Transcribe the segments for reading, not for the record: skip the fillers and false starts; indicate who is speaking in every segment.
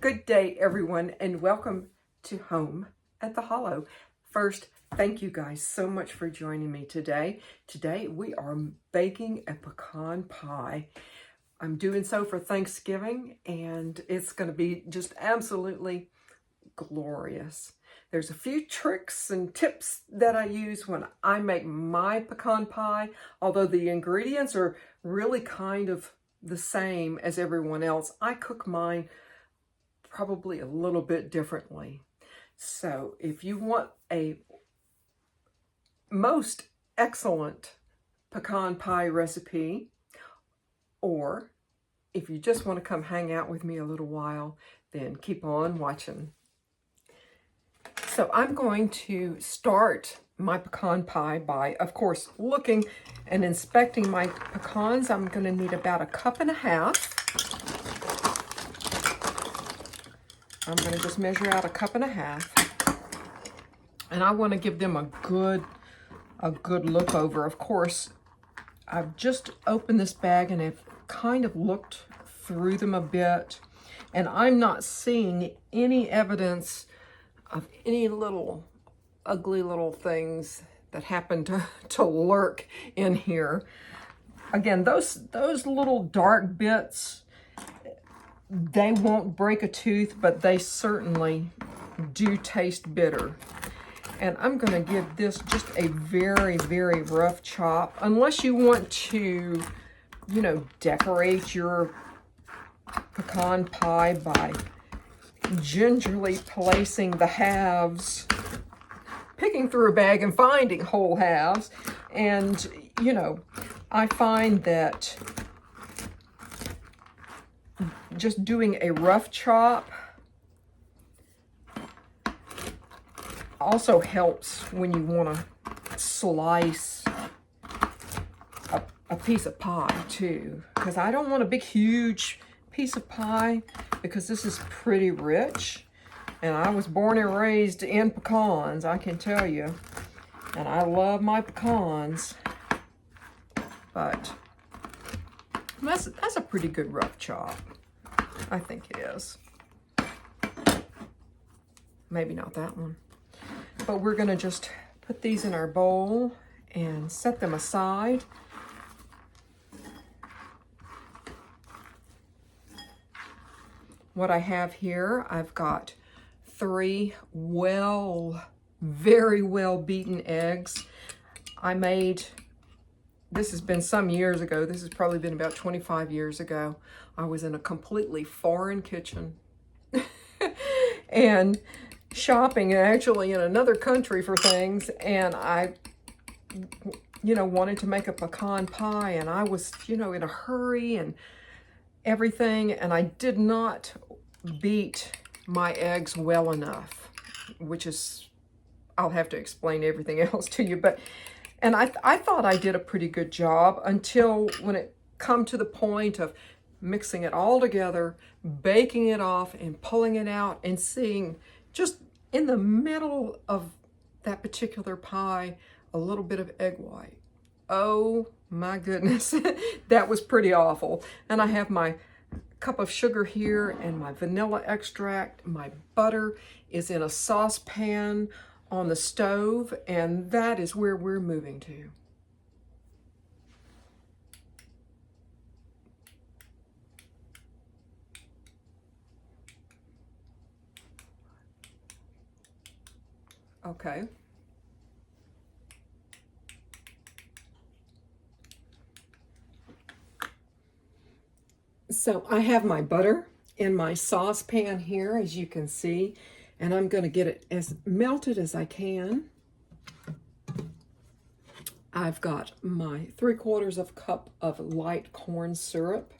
Speaker 1: Good day, everyone, and welcome to Home at the Hollow. First, thank you guys so much for joining me today. Today, we are baking a pecan pie. I'm doing so for Thanksgiving, and it's going to be just absolutely glorious. There's a few tricks and tips that I use when I make my pecan pie, although the ingredients are really kind of the same as everyone else. I cook mine probably a little bit differently. So if you want a most excellent pecan pie recipe, or if you just want to come hang out with me a little while, then keep on watching. So I'm going to start my pecan pie by, of course, looking and inspecting my pecans. I'm going to need about 1.5 cups. I'm going to just measure out 1.5 cups. And I want to give them a good look over. Of course, I've just opened this bag and I've kind of looked through them a bit. And I'm not seeing any evidence of any little ugly little things that happen to lurk in here. Again, those little dark bits, they won't break a tooth, but they certainly do taste bitter. And I'm going to give this just a very, very rough chop. Unless you want to, decorate your pecan pie by gingerly placing the halves, picking through a bag and finding whole halves. And, I find that just doing a rough chop also helps when you want to slice a piece of pie too, because I don't want a big huge piece of pie because this is pretty rich, and I was born and raised in pecans, I can tell you, and I love my pecans, but that's a pretty good rough chop. I think it is. Maybe not that one. But we're going to just put these in our bowl and set them aside. What I have here, I've got 3 very well beaten eggs. This has been some years ago. This has probably been about 25 years ago. I was in a completely foreign kitchen and shopping actually in another country for things. And I, wanted to make a pecan pie, and I was, in a hurry and everything. And I did not beat my eggs well enough, which is, I'll have to explain everything else to you. And I thought I did a pretty good job until when it come to the point of mixing it all together, baking it off and pulling it out and seeing just in the middle of that particular pie, a little bit of egg white. Oh my goodness, that was pretty awful. And I have my cup of sugar here and my vanilla extract. My butter is in a saucepan on the stove, and that is where we're moving to. Okay. So I have my butter in my saucepan here, as you can see, and I'm going to get it as melted as I can. I've got my 3/4 cup of light corn syrup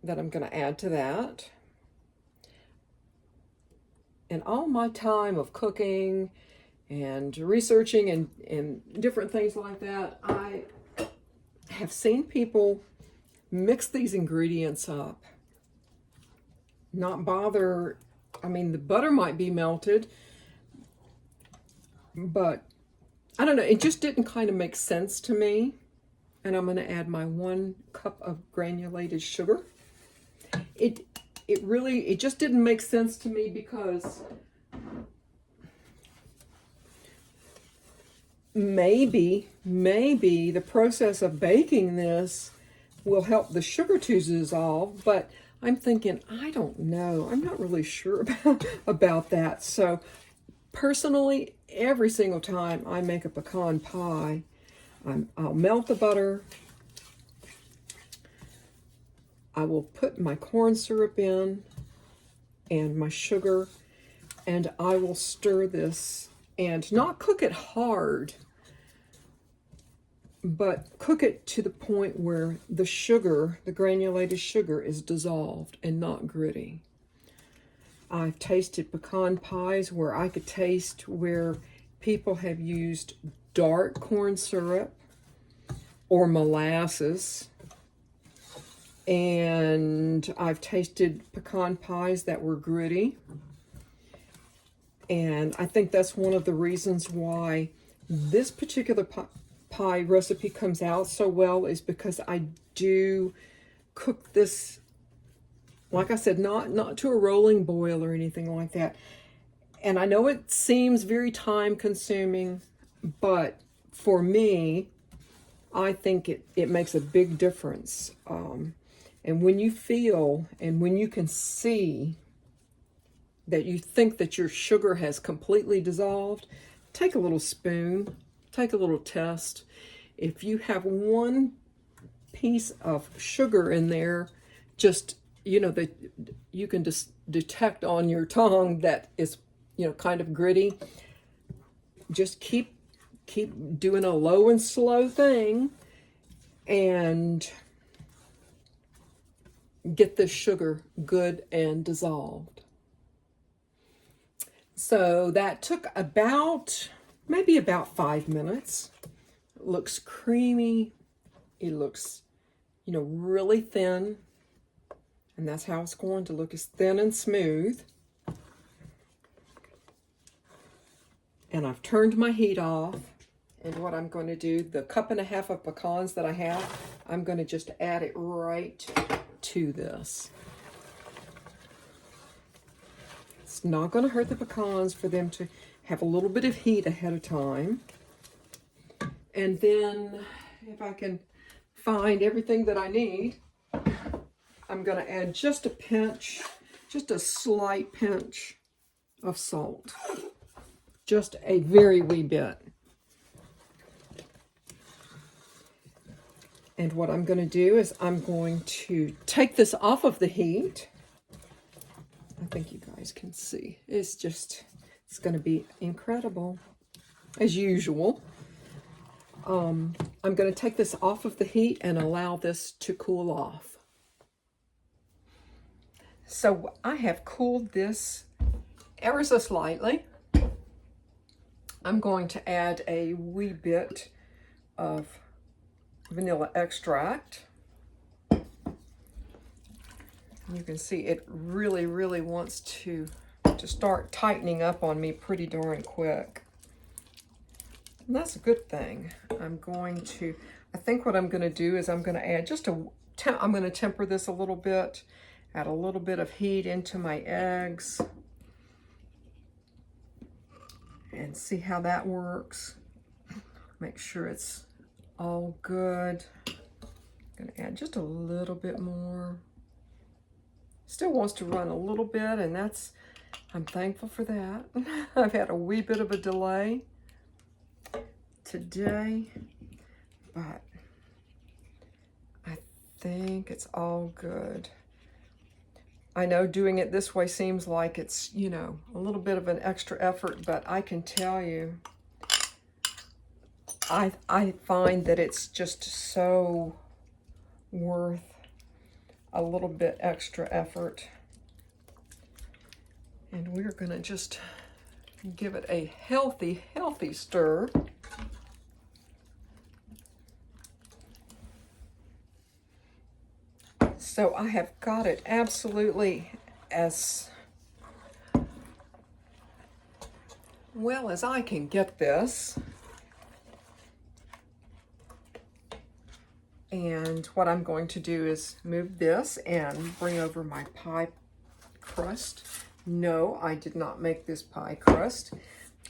Speaker 1: that I'm going to add to that. And all my time of cooking and researching and different things like that, I have seen people mix these ingredients up, not bother. I mean, the butter might be melted, but I don't know, it just didn't kind of make sense to me. And I'm going to add my 1 cup of granulated sugar. It it just didn't make sense to me, because maybe the process of baking this will help the sugar to dissolve, but I'm thinking, I don't know. I'm not really sure about that. So personally, every single time I make a pecan pie, I'll melt the butter. I will put my corn syrup in and my sugar, and I will stir this and not cook it hard, but cook it to the point where the sugar, the granulated sugar, is dissolved and not gritty. I've tasted pecan pies where I could taste where people have used dark corn syrup or molasses. And I've tasted pecan pies that were gritty. And I think that's one of the reasons why this particular pie recipe comes out so well, is because I do cook this, like I said, not to a rolling boil or anything like that. And I know it seems very time consuming, but for me, I think it makes a big difference. And when you feel and when you can see that you think that your sugar has completely dissolved, take a little spoon, take a little test. If you have one piece of sugar in there, just, that you can just detect on your tongue that is, kind of gritty, just keep doing a low and slow thing and get the sugar good and dissolved. So that took maybe about 5 minutes. It looks creamy. It looks, really thin. And that's how it's going to look, is thin and smooth. And I've turned my heat off. And what I'm going to do, the 1.5 cups of pecans that I have, I'm going to just add it right to this. It's not going to hurt the pecans for them to have a little bit of heat ahead of time. And then if I can find everything that I need, I'm going to add just a slight pinch of salt. Just a very wee bit. And what I'm going to do is I'm going to take this off of the heat. I think you guys can see. It's going to be incredible, as usual. I'm going to take this off of the heat and allow this to cool off. So I have cooled this ever so slightly. I'm going to add a wee bit of vanilla extract. You can see it really, really wants to start tightening up on me pretty darn quick. And that's a good thing. I think what I'm going to do is I'm going to add I'm going to temper this a little bit, add a little bit of heat into my eggs, and see how that works. Make sure it's all good. I'm going to add just a little bit more. Still wants to run a little bit, and I'm thankful for that. I've had a wee bit of a delay today, but I think it's all good. I know doing it this way seems like it's, a little bit of an extra effort, but I can tell you, I find that it's just so worth a little bit extra effort. And we're going to just give it a healthy stir. So I have got it absolutely as well as I can get this. And what I'm going to do is move this and bring over my pie crust. No, I did not make this pie crust.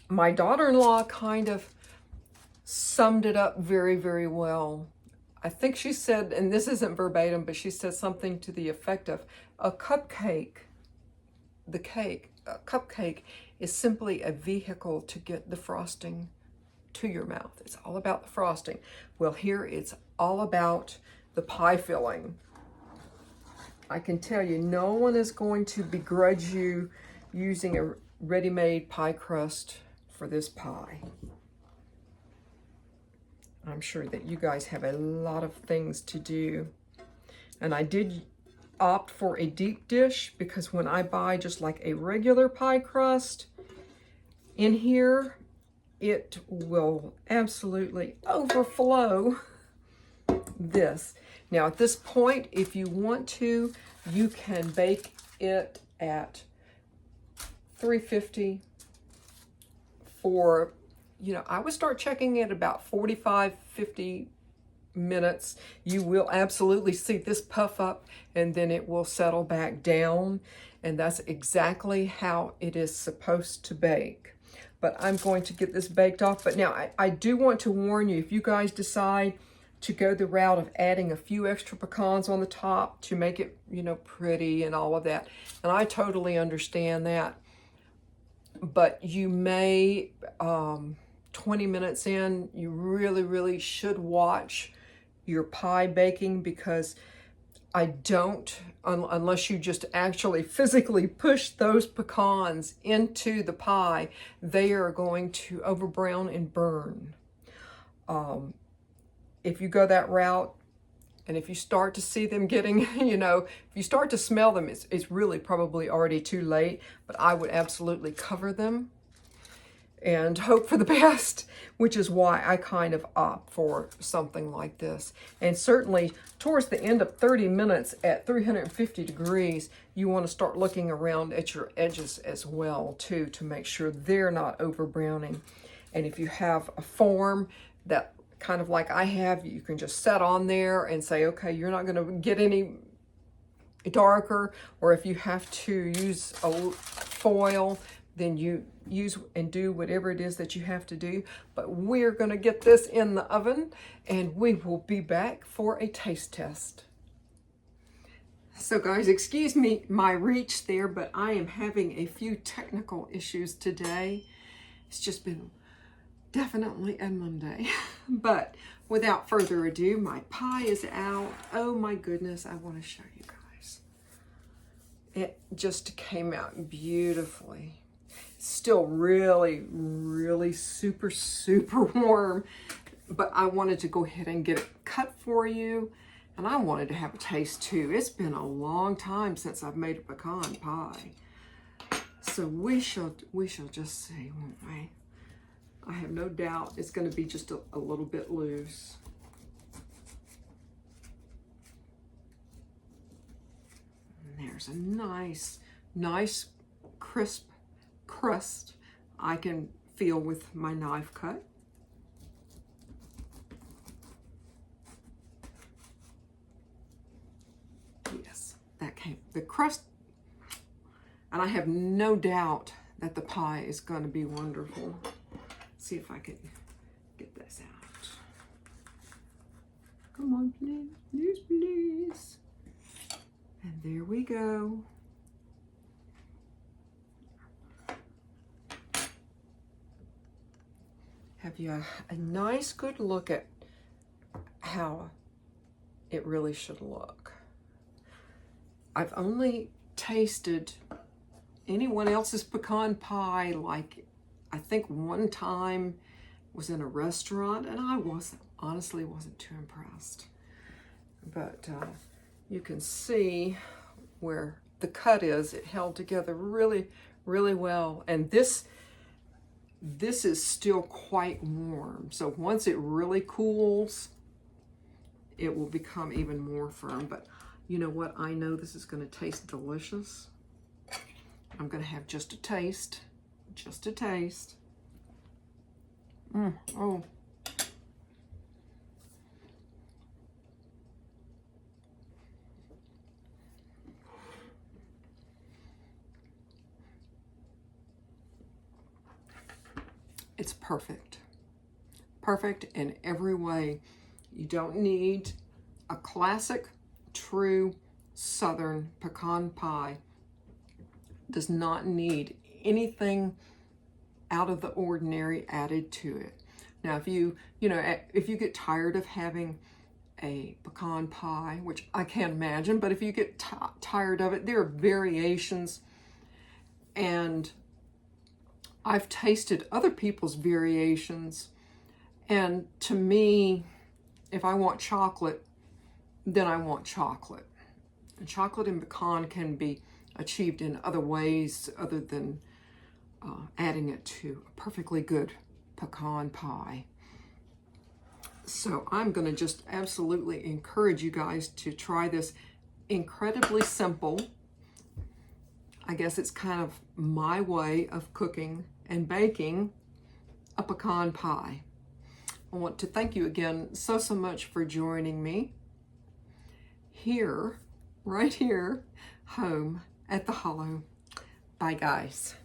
Speaker 1: My daughter-in-law kind of summed it up very, very well. I think she said, and this isn't verbatim, but she said something to the effect of a cupcake, a cupcake is simply a vehicle to get the frosting to your mouth. It's all about the frosting. Well, here it's all about the pie filling. I can tell you, no one is going to begrudge you using a ready-made pie crust for this pie. I'm sure that you guys have a lot of things to do. And I did opt for a deep dish because when I buy just like a regular pie crust in here, it will absolutely overflow this. Now at this point, if you want to, you can bake it at 350 for, you know, I would start checking it about 45, 50 minutes. You will absolutely see this puff up and then it will settle back down. And that's exactly how it is supposed to bake. But I'm going to get this baked off. But now I do want to warn you, if you guys decide to go the route of adding a few extra pecans on the top to make it, you know, pretty and all of that. And I totally understand that. But you may, 20 minutes in, you really, really should watch your pie baking, because I don't, unless you just actually physically push those pecans into the pie, they are going to overbrown and burn. If you go that route, and if you start to see them getting, you know, if you start to smell them, it's really probably already too late. But I would absolutely cover them and hope for the best, which is why I kind of opt for something like this. And certainly towards the end of 30 minutes at 350 degrees, you want to start looking around at your edges as well too, to make sure they're not over browning. And if you have a form that kind of like I have, you can just set on there and say, okay, you're not going to get any darker. Or if you have to use a foil, then you use and do whatever it is that you have to do. But we're going to get this in the oven and we will be back for a taste test. So guys, excuse me my reach there, but I am having a few technical issues today. It's just been definitely a Monday. But without further ado, my pie is out. Oh my goodness, I want to show you guys. It just came out beautifully. Still really, really super, super warm, but I wanted to go ahead and get it cut for you, and I wanted to have a taste too. It's been a long time since I've made a pecan pie, so we shall just see, won't we? I have no doubt it's going to be just a little bit loose. And there's a nice crisp crust I can feel with my knife cut. Yes, that came, the crust, and I have no doubt that the pie is going to be wonderful. Let's see if I can get this out. Come on, please, please, please. And there we go. Have you a nice good look at how it really should look. I've only tasted anyone else's pecan pie, like I think one time was in a restaurant, and I honestly wasn't too impressed. But you can see where the cut is. It held together really, really well. And this is still quite warm. So once it really cools, it will become even more firm. But you know what? I know this is going to taste delicious. I'm going to have just a taste. Just a taste. Oh. It's perfect. Perfect in every way. You don't need a classic, true Southern pecan pie. Does not need anything out of the ordinary added to it. Now, if you get tired of having a pecan pie, which I can't imagine, but if you get tired of it, there are variations, and I've tasted other people's variations, and to me, if I want chocolate, then I want chocolate. And chocolate and pecan can be achieved in other ways other than adding it to a perfectly good pecan pie. So I'm going to just absolutely encourage you guys to try this incredibly simple. I guess it's kind of my way of cooking and baking a pecan pie. I want to thank you again so much for joining me here, right here, home at the Hollow. Bye, guys.